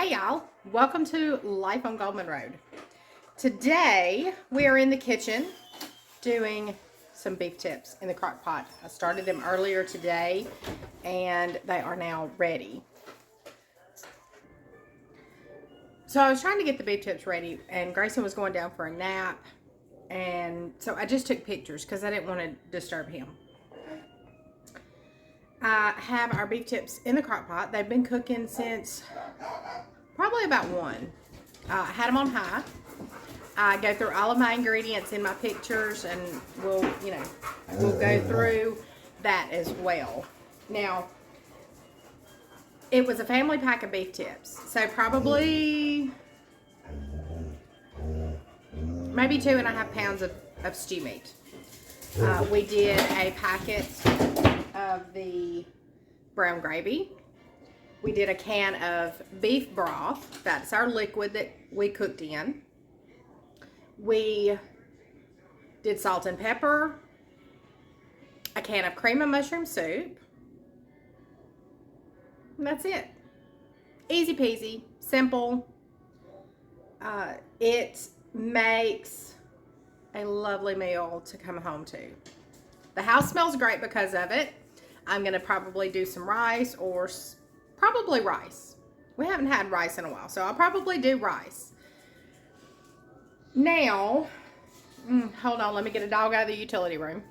Hey y'all, welcome to Life on Goldman Road. Today we are in the kitchen doing some beef tips in the crock pot. I started them earlier today and they are now ready. So I was trying to get the beef tips ready and Grayson was going down for a nap, and so I just took pictures because I didn't want to disturb him. I have our beef tips in the crock pot. They've been cooking since probably about 1. I had them on high. I go through all of my ingredients in my pictures, and we'll go through that as well. Now, it was a family pack of beef tips, so probably maybe 2.5 pounds of stew meat. We did a packet of the brown gravy. We did a can of beef broth. That's our liquid that we cooked in. We did salt and pepper, a can of cream of mushroom soup, and that's it. Easy peasy, simple. It makes a lovely meal to come home to. The house smells great because of it. I'm going to probably do some rice, or probably rice. We haven't had rice in a while, so I'll probably do rice. Now, hold on, let me get a dog out of the utility room.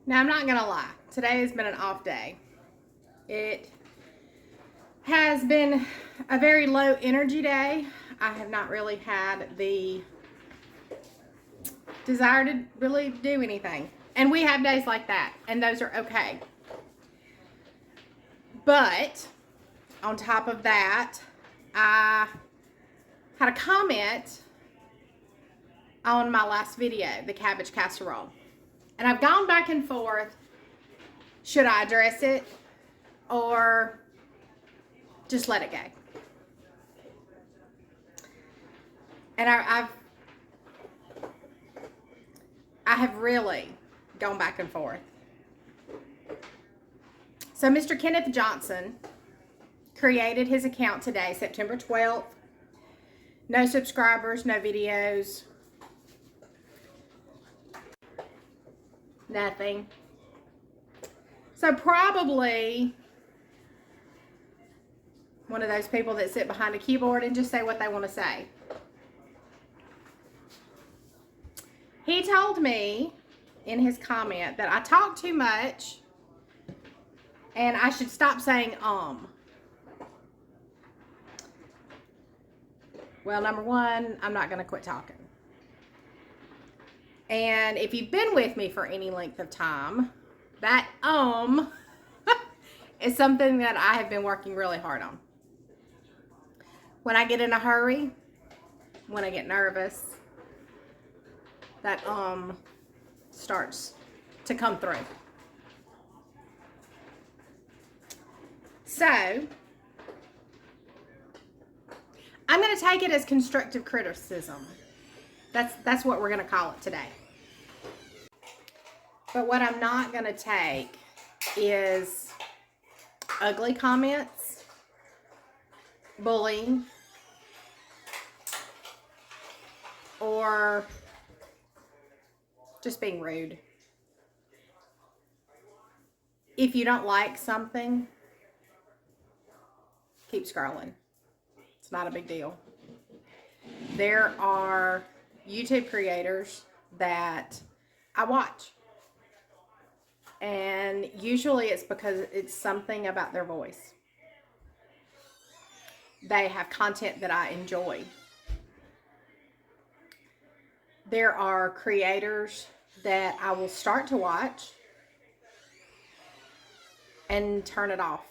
Now, I'm not going to lie. Today has been an off day. It has been a very low energy day. I have not really had the desire to really do anything. And we have days like that, and those are okay. But on top of that, I had a comment on my last video, the cabbage casserole. And I've gone back and forth. Should I address it or just let it go? And I have really gone back and forth. So Mr. Kenneth Johnson created his account today, September 12th. No subscribers, no videos, nothing. So probably one of those people that sit behind a keyboard and just say what they want to say. He told me in his comment that I talk too much and I should stop saying Well, number one, I'm not going to quit talking. And if you've been with me for any length of time, that is something that I have been working really hard on. When I get in a hurry, when I get nervous, that starts to come through. So, I'm going to take it as constructive criticism. That's what we're going to call it today. But what I'm not going to take is ugly comments, bullying, or just being rude. If you don't like something, keep scrolling. It's not a big deal. There are YouTube creators that I watch, and usually it's because it's something about their voice. They have content that I enjoy. There are creators that I will start to watch and turn it off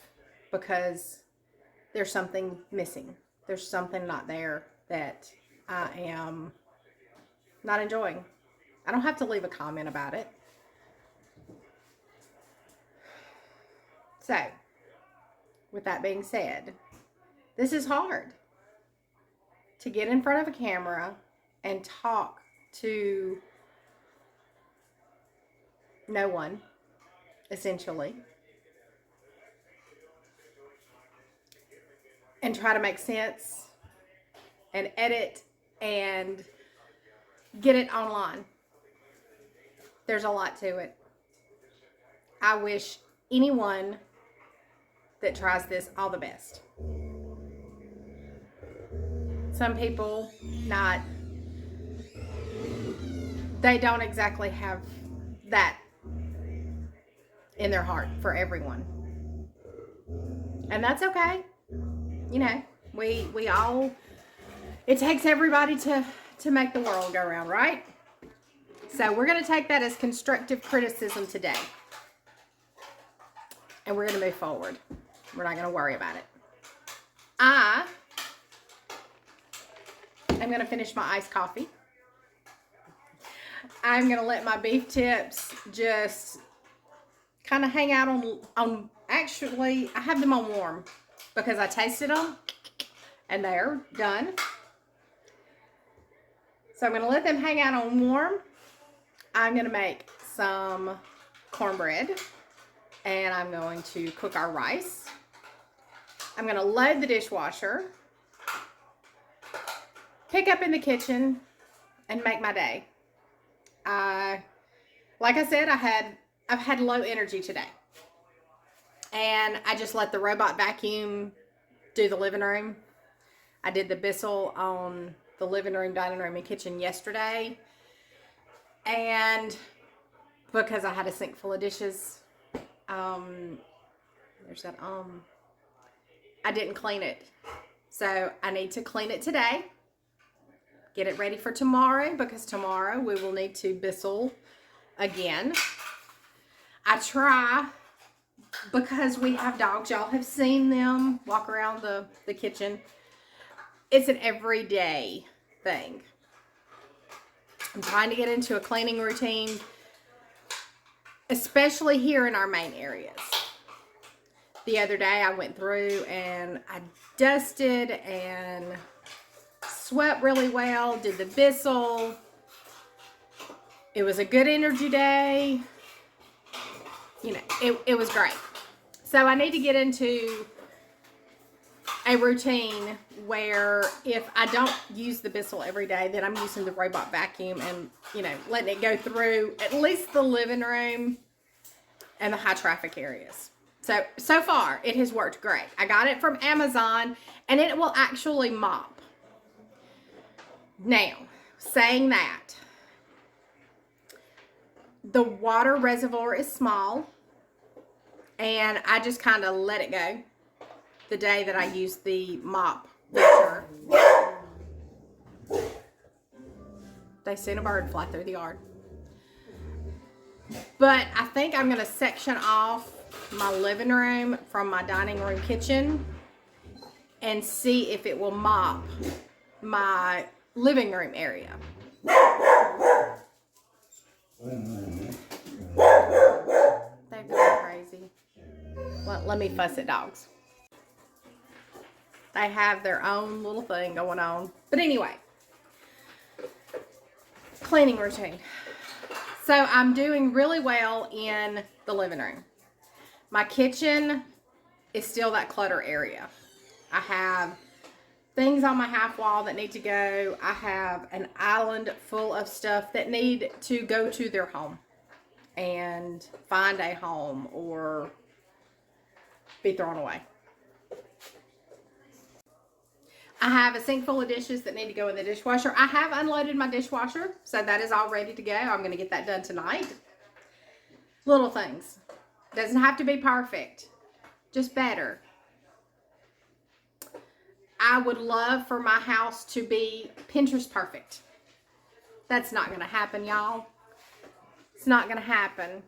because there's something missing. There's something not there that I am not enjoying. I don't have to leave a comment about it. So, with that being said, this is hard to get in front of a camera and talk to no one, essentially. and try to make sense and edit and get it online. There's a lot to it. I wish anyone that tries this all the best. Some people they don't exactly have that in their heart for everyone. And that's okay. You know, we all, it takes everybody to make the world go round, right? So we're going to take that as constructive criticism today. And we're going to move forward. We're not going to worry about it. I am going to finish my iced coffee. I'm going to let my beef tips just kind of hang out on, actually, I have them on warm because I tasted them and they're done. So I'm going to let them hang out on warm. I'm going to make some cornbread and I'm going to cook our rice. I'm going to load the dishwasher, pick up in the kitchen, and make my day. Like I said, I've had low energy today. And I just let the robot vacuum do the living room. I did the Bissell on the living room, dining room, and kitchen yesterday. And because I had a sink full of dishes, there's that, I didn't clean it. So I need to clean it today. Get it ready for tomorrow, because tomorrow we will need to Bissell again. I try, because we have dogs, y'all have seen them walk around the kitchen. It's an everyday thing. I'm trying to get into a cleaning routine, especially here in our main areas. The other day I went through and I dusted and swept really well, did the Bissell. It was a good energy day. You know, it was great. So I need to get into a routine where if I don't use the Bissell every day, then I'm using the robot vacuum and, you know, letting it go through at least the living room and the high traffic areas. So far, it has worked great. I got it from Amazon, and it will actually mop. Now, saying that, the water reservoir is small, and I just kind of let it go the day that I use the mop feature. They seen a bird fly through the yard. But I think I'm going to section off my living room from my dining room kitchen and see if it will mop my living room area. They've been crazy. Let me fuss at dogs. They have their own little thing going on. But anyway, cleaning routine. So I'm doing really well in the living room. My kitchen is still that clutter area. I have things on my half wall that need to go. I have an island full of stuff that need to go to their home and find a home or be thrown away. I have a sink full of dishes that need to go in the dishwasher. I have unloaded my dishwasher, so that is all ready to go. I'm going to get that done tonight. Little things. Doesn't have to be perfect, just better. I would love for my house to be Pinterest perfect. That's not going to happen, y'all. It's not going to happen.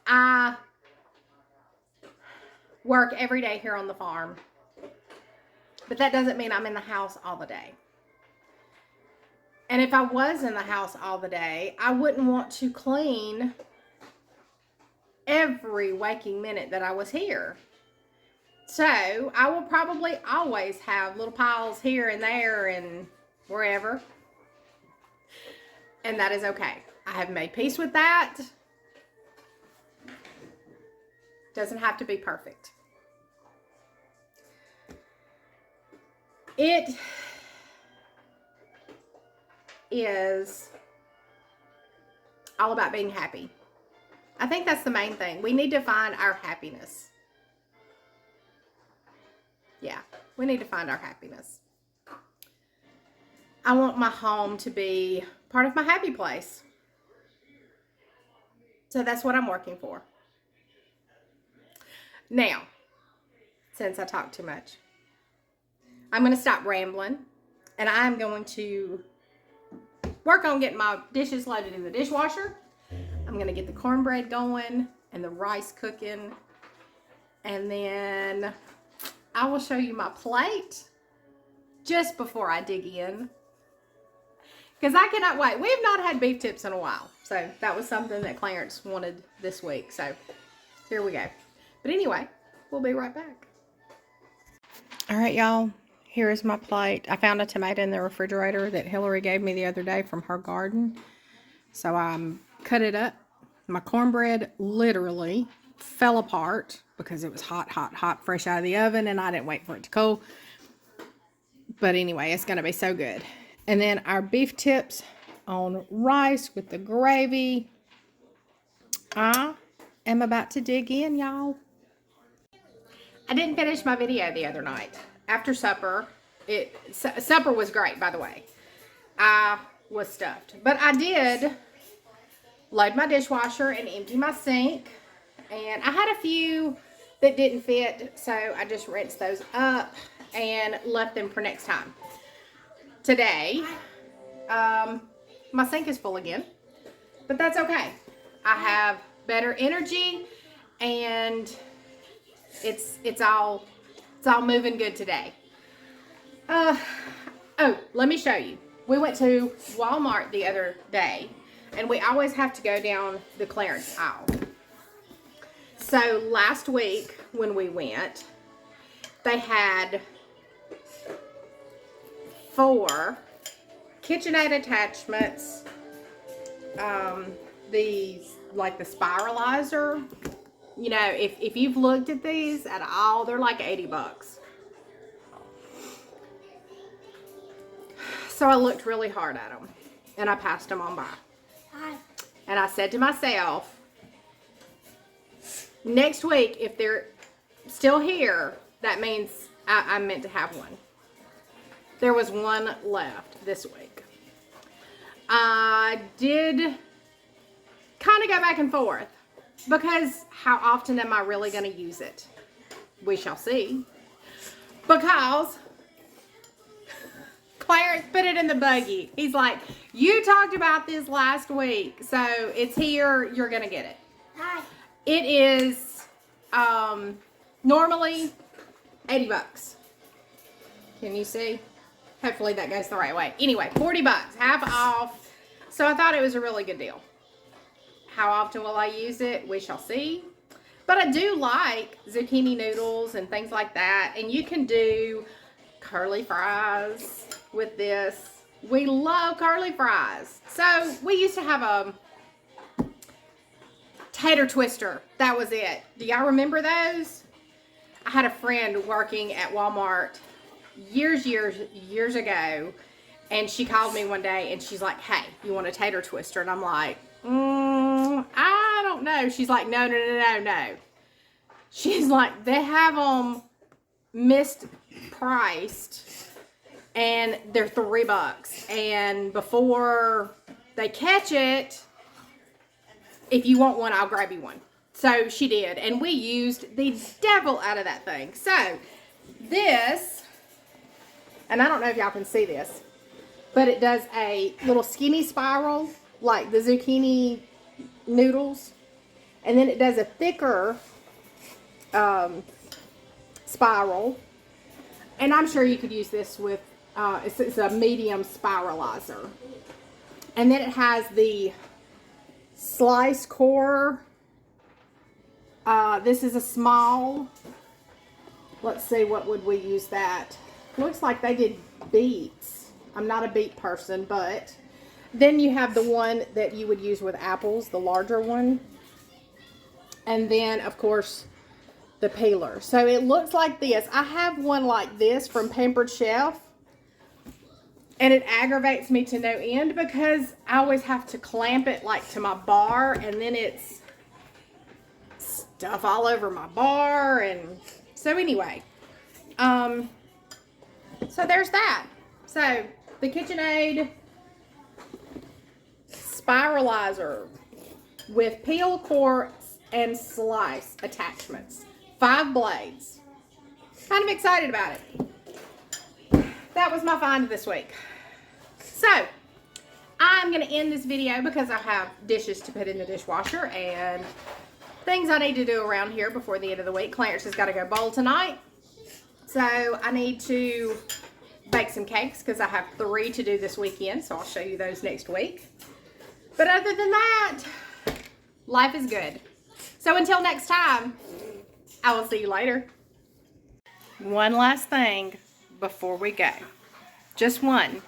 I work every day here on the farm. But that doesn't mean I'm in the house all the day. And if I was in the house all the day, I wouldn't want to clean every waking minute that I was here. So I will probably always have little piles here and there and wherever. And that is okay. I have made peace with that. Doesn't have to be perfect. It is all about being happy. I think that's the main thing. We need to find our happiness. Yeah, we need to find our happiness. I want my home to be part of my happy place. So that's what I'm working for. Now, since I talk too much, I'm going to stop rambling, and I'm going to work on getting my dishes loaded in the dishwasher. I'm going to get the cornbread going and the rice cooking, and then I will show you my plate just before I dig in, because I cannot wait. We have not had beef tips in a while, so that was something that Clarence wanted this week, so here we go. But anyway, we'll be right back. All right, y'all. Here is my plate. I found a tomato in the refrigerator that Hillary gave me the other day from her garden. So I cut it up. My cornbread literally fell apart because it was hot, fresh out of the oven, and I didn't wait for it to cool. But anyway, it's going to be so good. And then our beef tips on rice with the gravy. I am about to dig in, y'all. I didn't finish my video the other night. After supper, supper was great, by the way. I was stuffed. But I did load my dishwasher and empty my sink. And I had a few that didn't fit, so I just rinsed those up and left them for next time. Today, my sink is full again, but that's okay. I have better energy, and it's all moving good today. Oh, let me show you. We went to Walmart the other day, and we always have to go down the clearance aisle. So last week when we went, they had 4 KitchenAid attachments, these, like the spiralizer. You know, if you've looked at these at all, they're like $80. So I looked really hard at them, and I passed them on by. And I said to myself, next week, if they're still here, that means I'm meant to have one. There was one left this week. I did kind of go back and forth, because how often am I really going to use it? We shall see. Because Clarence put it in the buggy. He's like, you talked about this last week, so it's here. You're going to get it. Hi. It is normally $80. Can you see? Hopefully that goes the right way. Anyway, $40, half off. So I thought it was a really good deal. How often will I use it? We shall see. But I do like zucchini noodles and things like that. And you can do curly fries with this. We love curly fries. So we used to have a tater twister. That was it. Do y'all remember those? I had a friend working at Walmart years ago, and she called me one day and she's like, hey, you want a tater twister? And I'm like, I don't know. She's like, no. She's like, they have them mispriced, and they're $3. And before they catch it, if you want one, I'll grab you one. So she did, and we used the devil out of that thing. So this, and I don't know if y'all can see this, but it does a little skinny spiral like the zucchini noodles, and then it does a thicker spiral. And I'm sure you could use this with it's a medium spiralizer. And then it has the slice core. This is a small. Let's see, what would we use that? Looks like they did beets. I'm not a beet person, but then you have the one that you would use with apples, the larger one. And then, of course, the peeler. So it looks like this. I have one like this from Pampered Chef. And it aggravates me to no end because I always have to clamp it like to my bar, and then it's stuff all over my bar. And so anyway, so there's that. So the KitchenAid spiralizer with peel, core, and slice attachments. 5 blades. Kind of excited about it. That was my find this week. So, I'm going to end this video because I have dishes to put in the dishwasher and things I need to do around here before the end of the week. Clarence has got to go bowl tonight. So, I need to bake some cakes because I have 3 to do this weekend. So, I'll show you those next week. But other than that, life is good. So, until next time, I will see you later. One last thing before we go. Just one.